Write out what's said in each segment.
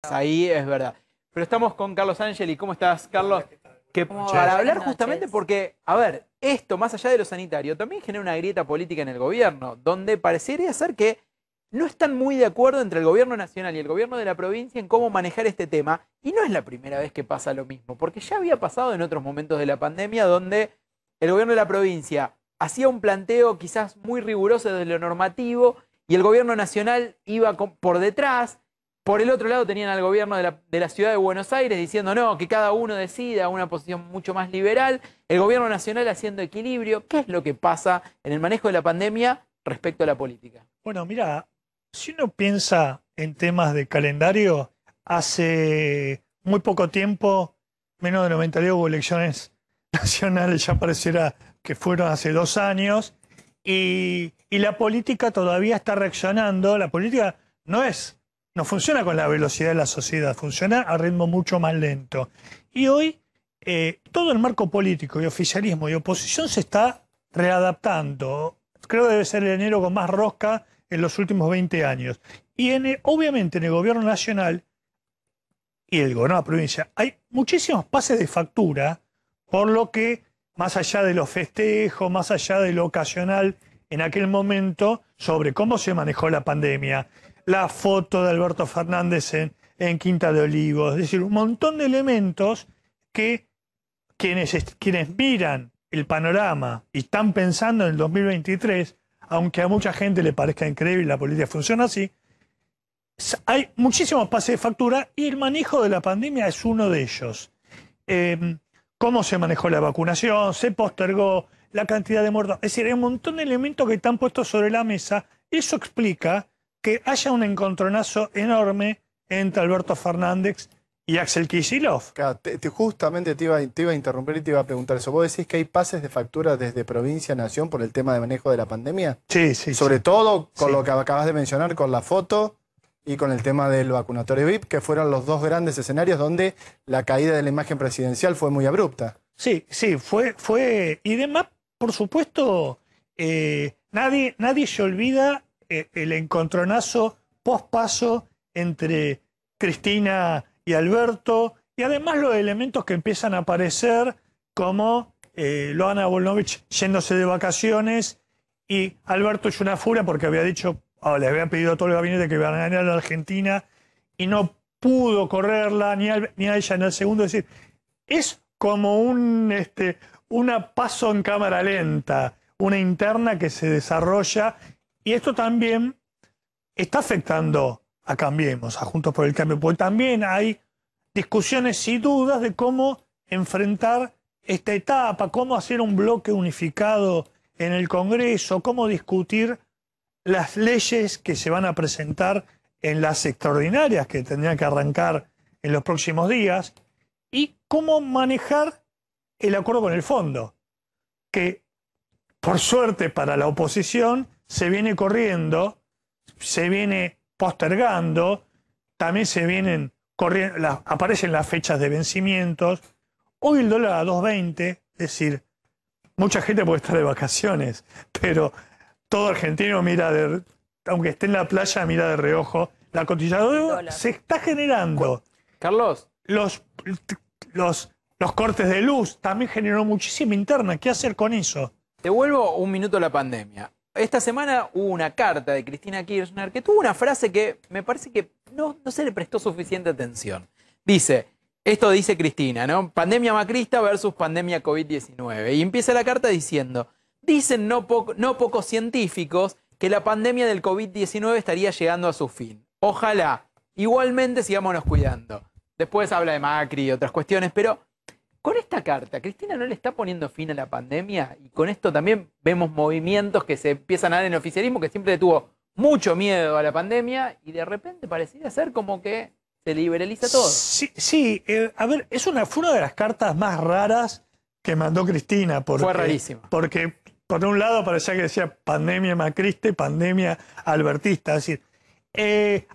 Ahí es verdad. Pero estamos con Carlos Angeli. ¿Cómo estás, Carlos? Que para hablar justamente porque, a ver, esto más allá de lo sanitario también genera una grieta política en el gobierno, donde parecería ser que no están muy de acuerdo entre el gobierno nacional y el gobierno de la provincia en cómo manejar este tema. Y no es la primera vez que pasa lo mismo, porque ya había pasado en otros momentos de la pandemia donde el gobierno de la provincia hacía un planteo quizás muy riguroso desde lo normativo y el gobierno nacional iba por detrás. Por el otro lado tenían al gobierno de la ciudad de Buenos Aires diciendo no, que cada uno decida, una posición mucho más liberal. El gobierno nacional haciendo equilibrio. ¿Qué es lo que pasa en el manejo de la pandemia respecto a la política? Bueno, mira, si uno piensa en temas de calendario, hace muy poco tiempo, menos de 90 días, hubo elecciones nacionales, ya pareciera que fueron hace 2 años, y la política todavía está reaccionando. La política no funciona con la velocidad de la sociedad, funciona a ritmo mucho más lento. Y hoy todo el marco político y oficialismo y oposición se está readaptando. Creo que debe ser el enero con más rosca en los últimos 20 años. Y obviamente en el gobierno nacional y el gobierno de la provincia hay muchísimos pases de factura, por lo que, más allá de los festejos, más allá de lo ocasional en aquel momento, sobre cómo se manejó la pandemia, la foto de Alberto Fernández en Quinta de Olivos, es decir, un montón de elementos que quienes miran el panorama y están pensando en el 2023, aunque a mucha gente le parezca increíble, la política funciona así, hay muchísimos pases de factura y el manejo de la pandemia es uno de ellos. Cómo se manejó la vacunación, se postergó la cantidad de muertos. Es decir, hay un montón de elementos que están puestos sobre la mesa. Eso explica que haya un encontronazo enorme entre Alberto Fernández y Axel Kicillof. Claro, justamente te iba a interrumpir y te iba a preguntar eso. ¿Vos decís que hay pases de factura desde provincia a nación por el tema de manejo de la pandemia? Sí, sí. Sobre todo con sí. lo que acabas de mencionar, con la foto y con el tema del vacunatorio VIP, que fueron los dos grandes escenarios donde la caída de la imagen presidencial fue muy abrupta. Sí, sí, fue. Y además, por supuesto, nadie se olvida el encontronazo post-paso entre Cristina y Alberto, y además los elementos que empiezan a aparecer, como Loana Volnovich yéndose de vacaciones, y Alberto es una furia porque había dicho, le había pedido a todo el gabinete que iban a ganar a la Argentina, y no pudo correrla, ni a ella en el segundo. Es decir, es como una paso en cámara lenta, una interna que se desarrolla, y esto también está afectando a Cambiemos, a Juntos por el Cambio, porque también hay discusiones y dudas de cómo enfrentar esta etapa, cómo hacer un bloque unificado en el Congreso, cómo discutir las leyes que se van a presentar en las extraordinarias que tendrían que arrancar en los próximos días, y cómo manejar el acuerdo con el fondo, que por suerte para la oposición se viene corriendo, se viene postergando, también se vienen corriendo, aparecen las fechas de vencimientos. Hoy el dólar a 2.20, es decir, mucha gente puede estar de vacaciones, pero todo argentino mira, aunque esté en la playa, mira de reojo la cotizadora. Se está generando. Carlos. Los cortes de luz también generó muchísima interna. ¿Qué hacer con eso? Te vuelvo un minuto a la pandemia. Esta semana hubo una carta de Cristina Kirchner que tuvo una frase que me parece que no se le prestó suficiente atención. Esto dice Cristina, ¿no? Pandemia macrista versus pandemia COVID-19. Y empieza la carta diciendo, dicen no pocos científicos que la pandemia del COVID-19 estaría llegando a su fin. Ojalá, igualmente sigámonos cuidando. Después habla de Macri y otras cuestiones, pero con esta carta, ¿Cristina no le está poniendo fin a la pandemia? Y con esto también vemos movimientos que se empiezan a dar en el oficialismo, que siempre le tuvo mucho miedo a la pandemia, y de repente pareciera ser como que se liberaliza todo. Sí, a ver, fue una de las cartas más raras que mandó Cristina. Fue rarísima. Porque, por un lado, parecía que decía pandemia macrista y pandemia albertista. Es decir,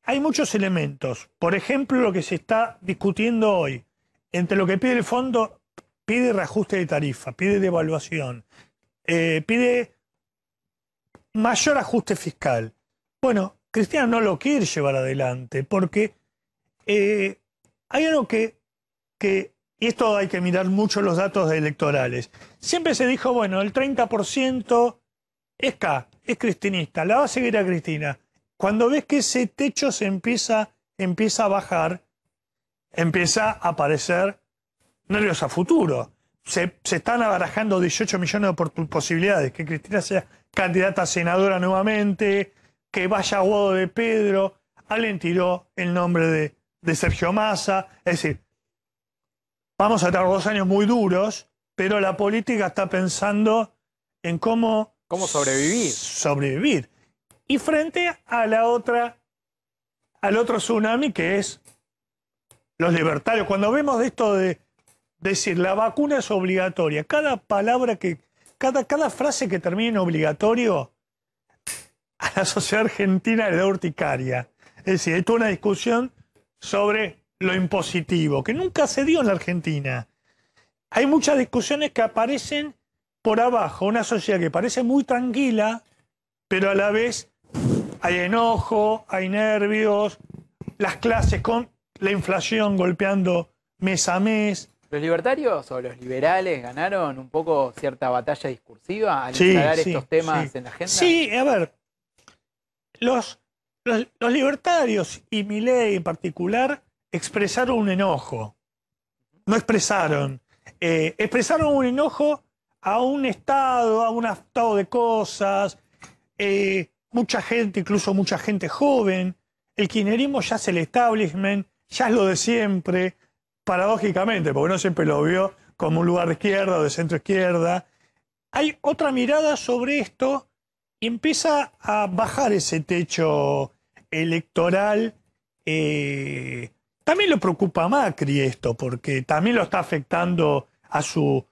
hay muchos elementos. Por ejemplo, lo que se está discutiendo hoy, entre lo que pide el fondo, pide reajuste de tarifa, pide devaluación, pide mayor ajuste fiscal. Bueno, Cristina no lo quiere llevar adelante porque hay algo y esto hay que mirar mucho los datos electorales. Siempre se dijo, bueno, el 30% es es cristinista, la va a seguir a Cristina. Cuando ves que ese techo se empieza a bajar, empieza a aparecer nervios a futuro. Se están abarajando 18 millones de posibilidades, que Cristina sea candidata a senadora nuevamente, que vaya a Guado de Pedro. Alguien tiró el nombre de Sergio Massa. Es decir, vamos a tener 2 años muy duros, pero la política está pensando en cómo sobrevivir. Y frente a al otro tsunami, que es los libertarios. Cuando vemos esto de decir la vacuna es obligatoria, cada palabra cada frase que termine en obligatorio, a la sociedad argentina le da urticaria. Es decir, hay toda una discusión sobre lo impositivo, que nunca se dio en la Argentina. Hay muchas discusiones que aparecen por abajo, una sociedad que parece muy tranquila, pero a la vez hay enojo, hay nervios, las clases con la inflación golpeando mes a mes. ¿Los libertarios o los liberales ganaron un poco cierta batalla discursiva al instalar estos temas en la agenda? Sí, a ver, los libertarios y Milei en particular expresaron un enojo. No expresaron. Expresaron un enojo a un estado de cosas. Mucha gente, incluso mucha gente joven. El kirchnerismo ya es el establishment, ya es lo de siempre, paradójicamente, porque uno siempre lo vio como un lugar de izquierda o de centro izquierda. Hay otra mirada sobre esto y empieza a bajar ese techo electoral. También lo preocupa a Macri esto, porque también lo está afectando a su...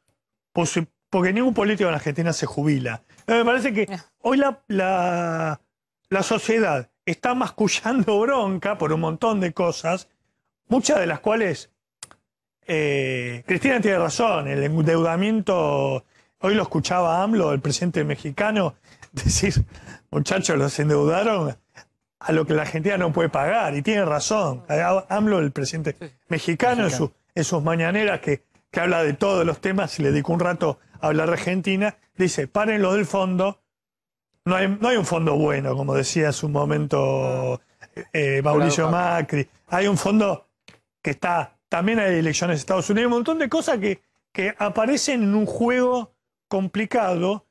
Porque ningún político en Argentina se jubila. Me parece que hoy la sociedad está mascullando bronca por un montón de cosas, muchas de las cuales Cristina tiene razón. El endeudamiento, hoy lo escuchaba AMLO, el presidente mexicano, decir, muchachos, los endeudaron a lo que la Argentina no puede pagar, y tiene razón. AMLO, el presidente mexicano, en sus mañaneras que habla de todos los temas, y le dedicó un rato a hablar de Argentina, dice, párenlo del fondo. No hay un fondo bueno, como decía en su momento Mauricio Macri. Hay un fondo que está... También hay elecciones en Estados Unidos, un montón de cosas que aparecen en un juego complicado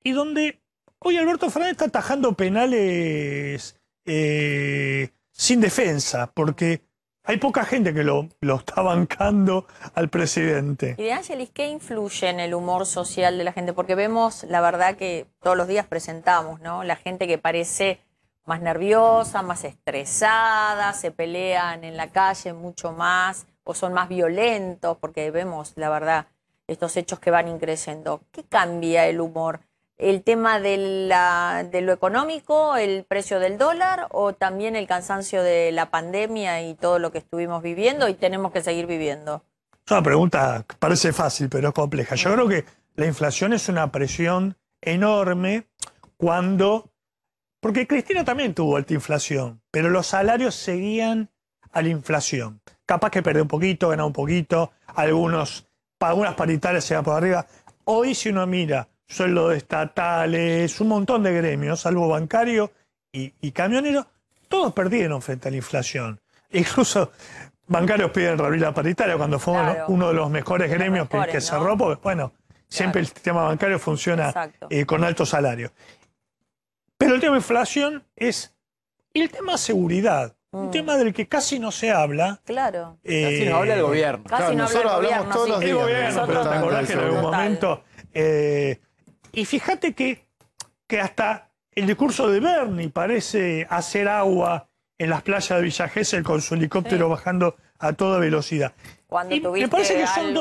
y donde hoy Alberto Fernández está atajando penales sin defensa, porque hay poca gente que lo está bancando al presidente. Y de Ángelis, ¿qué influye en el humor social de la gente? Porque vemos, la verdad, que todos los días presentamos, ¿no? La gente que parece más nerviosa, más estresada, se pelean en la calle mucho más, o son más violentos, porque vemos, la verdad, estos hechos que van increciendo. ¿Qué cambia el humor? ¿El tema de lo económico, el precio del dólar, o también el cansancio de la pandemia y todo lo que estuvimos viviendo y tenemos que seguir viviendo? Es una pregunta que parece fácil, pero es compleja. Yo creo que la inflación es una presión enorme porque Cristina también tuvo alta inflación, pero los salarios seguían a la inflación. Capaz que perdió un poquito, ganó un poquito, algunas paritarias se van por arriba. Hoy, si uno mira sueldos estatales, un montón de gremios, salvo bancario y camionero, todos perdieron frente a la inflación. Incluso bancarios piden reabrir la paritaria cuando fue uno de los mejores gremios que cerró, porque bueno, siempre el sistema bancario funciona con alto salario. Pero el tema de inflación es el tema seguridad. Un tema del que casi no se habla. Claro. Casi no habla el gobierno. Casi no habla el gobierno. Todos los días. Pero te acordás que en algún momento... y fíjate que hasta el discurso de Bernie parece hacer agua en las playas de Villa Gesell con su helicóptero bajando a toda velocidad. Cuando tuviste me parece que son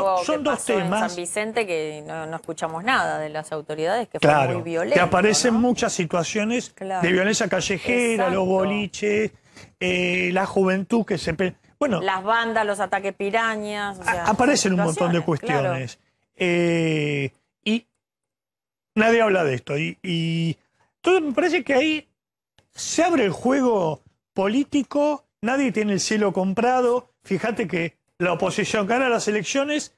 dos temas. En San Vicente que no escuchamos nada de las autoridades, que fue muy violento. Que aparecen ¿no? muchas situaciones de violencia callejera, los boliches, la juventud que se... Bueno, las bandas, los ataques pirañas. O sea, aparecen un montón de cuestiones. Y nadie habla de esto. Y entonces me parece que ahí se abre el juego político nadie tiene el cielo comprado. Fíjate que la oposición gana las elecciones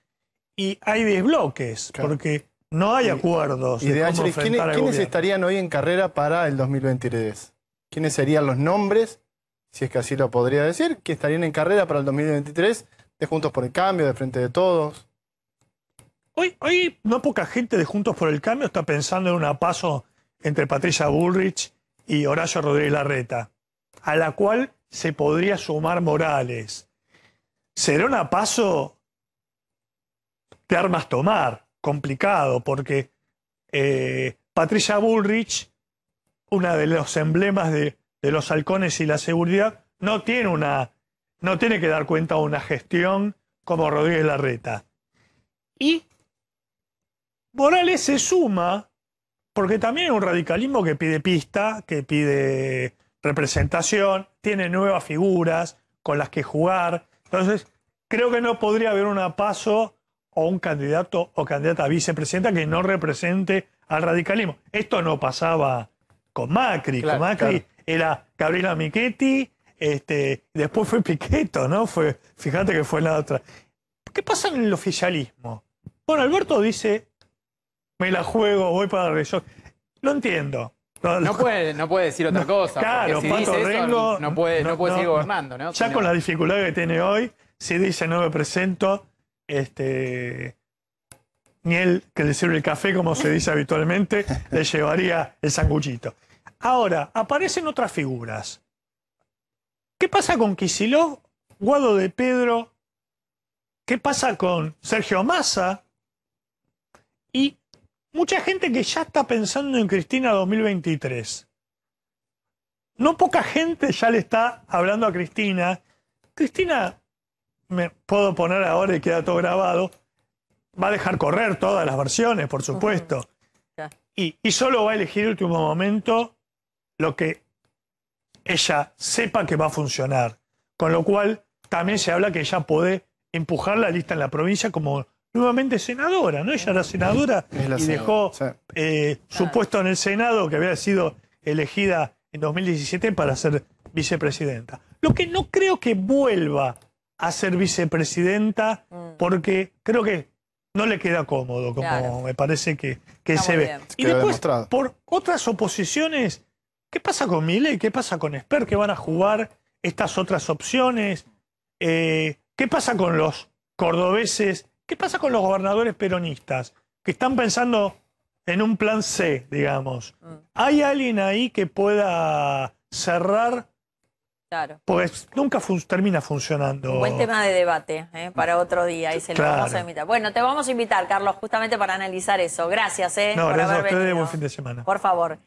y hay desbloques, Claro. porque no hay acuerdos Y de cómo Ángeles, enfrentar al ¿quiénes gobierno. estarían hoy en carrera para el 2023? ¿Quiénes serían los nombres, si es que así lo podría decir, que estarían en carrera para el 2023 de Juntos por el Cambio, de Frente de Todos? Hoy no poca gente de Juntos por el Cambio está pensando en una paso entre Patricia Bullrich y Horacio Rodríguez Larreta, a la cual se podría sumar Morales. Será una paso de armas tomar, complicado, porque Patricia Bullrich, una de los emblemas de los halcones y la seguridad, no tiene que dar cuenta de una gestión como Rodríguez Larreta. Y Morales se suma, porque también es un radicalismo que pide pista, que pide representación, tiene nuevas figuras con las que jugar. Entonces, creo que no podría haber una paso o un candidato o candidata a vicepresidenta que no represente al radicalismo. Esto no pasaba con Macri. Claro, Con Macri claro. era Gabriela Michetti, después fue Pichetto, ¿no? Fíjate que fue la otra. ¿Qué pasa en el oficialismo? Bueno, Alberto dice, me la juego, voy para la región. Lo entiendo. No puede decir otra cosa. Claro, porque si Pato dice eso, Rengo no puede seguir gobernando, ¿no? Ya con la dificultad que tiene hoy, si dice no me presento, ni él que le sirve el café, como se dice habitualmente, le llevaría el sanguchito. Ahora, aparecen otras figuras. ¿Qué pasa con Kicillof, Guado de Pedro? ¿Qué pasa con Sergio Massa? Y mucha gente que ya está pensando en Cristina 2023. No poca gente ya le está hablando a Cristina. Cristina, me puedo poner ahora y queda todo grabado, va a dejar correr todas las versiones, por supuesto. Ya. Y solo va a elegir el último momento lo que ella sepa que va a funcionar. Con lo cual, también se habla que ella puede empujar la lista en la provincia como nuevamente senadora, ¿no? Ella era senadora Es la y senadora, dejó sí. su puesto en el Senado, que había sido elegida en 2017 para ser vicepresidenta. Lo que no creo que vuelva a ser vicepresidenta, porque creo que no le queda cómodo, como Claro. me parece que Está se muy ve. bien. Y Quedó después, demostrado. por otras oposiciones, ¿qué pasa con Milei? ¿Qué pasa con Esper? ¿Qué van a jugar estas otras opciones? ¿Qué pasa con los cordobeses? ¿Qué pasa con los gobernadores peronistas? Que están pensando en un plan C, digamos. ¿Hay alguien ahí que pueda cerrar? Claro. Pues nunca termina funcionando. Un buen tema de debate para otro día y se lo Claro. vamos a invitar. Bueno, te vamos a invitar, Carlos, justamente para analizar eso. Gracias No, por gracias a haber ustedes, venido. buen fin de semana. Por favor.